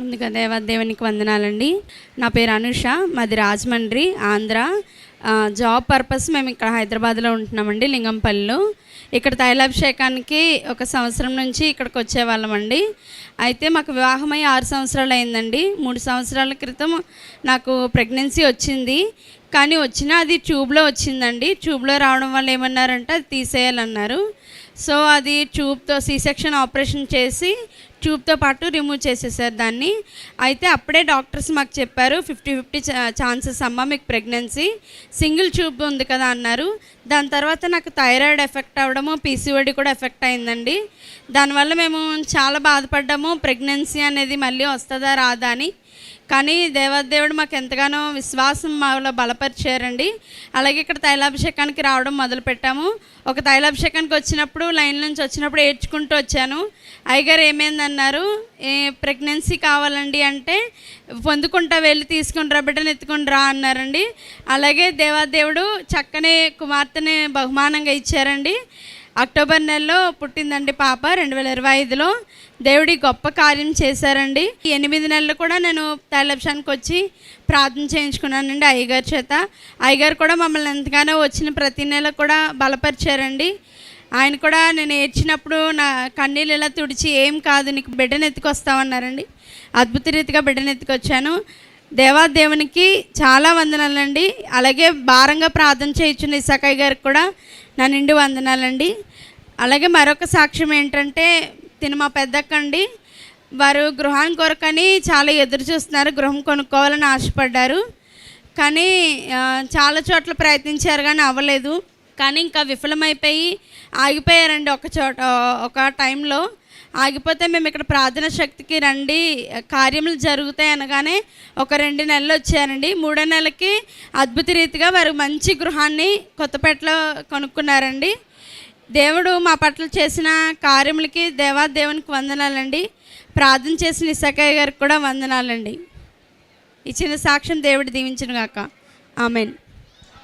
ముందుగా దేవునికి వందనాలండి. నా పేరు అనుష, మాది రాజమండ్రి, ఆంధ్ర. జాబ్ పర్పస్ మేము ఇక్కడ హైదరాబాద్లో ఉంటున్నామండి, లింగంపల్లిలో. ఇక్కడ తైలాభిషేకానికి 1 సంవత్సరం నుంచి ఇక్కడికి వచ్చేవాళ్ళమండి. అయితే మాకు వివాహమై 6 సంవత్సరాలు అయిందండి. 3 సంవత్సరాల క్రితం నాకు ప్రెగ్నెన్సీ వచ్చింది. కానీ అది ట్యూబ్లో వచ్చిందండి. ట్యూబ్లో రావడం వల్ల ఏమన్నారంటే అది తీసేయాలన్నారు. సో అది ట్యూబ్తో సి సెక్షన్ ఆపరేషన్ చేసి ట్యూబ్తో పాటు రిమూవ్ చేసేసారు దాన్ని. అయితే అప్పుడే డాక్టర్స్ మాకు చెప్పారు 50-50 ఛాన్సెస్ అమ్మ మీకు ప్రెగ్నెన్సీ, సింగిల్ ట్యూబ్ ఉంది కదా అన్నారు. దాని తర్వాత నాకు థైరాయిడ్ ఎఫెక్ట్ అవ్వడము, పీసీఓడి కూడా ఎఫెక్ట్ అయిందండి. దానివల్ల మేము చాలా బాధపడ్డాము, ప్రెగ్నెన్సీ అనేది మళ్ళీ వస్తుందా రాదా అని. కానీ దేవుడు మాకు ఎంతగానో విశ్వాసం మాలో బలపరిచారండి. అలాగే ఇక్కడ తైలాభిషేకానికి రావడం మొదలుపెట్టాము. ఒక తైలాభిషేకానికి వచ్చినప్పుడు లైన్ నుంచి వచ్చినప్పుడు ఏడ్చుకుంటూ వచ్చాను. అయ్యగారు ఏమైందన్నారు, ప్రెగ్నెన్సీ కావాలండి అంటే పొందుకుంటా వెళ్ళి తీసుకుని రా బిడ్డను ఎత్తుకుని రా అన్నారండి. అలాగే దేవుడు చక్కని కుమార్తెని బహుమానంగా ఇచ్చారండి. అక్టోబర్ నెలలో పుట్టిందండి పాప, 2025లో. దేవుడి గొప్ప కార్యం చేశారండి. 8 నెలలు కూడా నేను తైలాభిషేకానికి వచ్చి ప్రార్థన చేయించుకున్నానండి అయ్యగారి చేత. అయ్యగారు కూడా మమ్మల్ని ఎంతగానో వచ్చిన ప్రతి నెల కూడా బలపరిచారండి. ఆయన కూడా నేను ఏడ్చినప్పుడు నా కన్నీళ్ళు ఇలా తుడిచి ఏం కాదు నీకు బిడ్డను ఎత్తుకొస్తామన్నారండి. అద్భుత రీతిగా బిడ్డను ఎత్తుకొచ్చాను. దేవునికి చాలా వందనాలండి. అలాగే భారంగా ప్రార్థన చేయించున్న ఇసాకయ్య గారికి కూడా నా నిండు వందనాలండి. అలాగే మరొక సాక్ష్యం ఏంటంటే, తిను మా పెద్దక్కండి. వారు గృహానికి కొరకని చాలా ఎదురు చూస్తున్నారు, గృహం కొనుక్కోవాలని ఆశపడ్డారు. కానీ చాలా చోట్ల ప్రయత్నించారు కానీ అవ్వలేదు. కానీ ఇంకా విఫలమైపోయి ఆగిపోయారండి. ఒక టైంలో ఆగిపోతే మేము ఇక్కడ ప్రార్థన శక్తికి రండి, కార్యములు జరుగుతాయి అనగానే ఒక 2 నెలలు వచ్చారండి. 3వ నెలకి అద్భుత రీతిగా వారు మంచి గృహాన్ని కొత్తపేటలో కొనుక్కున్నారండి. దేవుడు మా పట్ల చేసిన కార్యములకి దేవునికి వందనాలండి. ప్రార్థన చేసిన ఇసాకయ్య గారికి కూడా వందనాలండి. ఇచ్చిన సాక్ష్యం దేవుడు దీవించును గాక. ఆమెన్.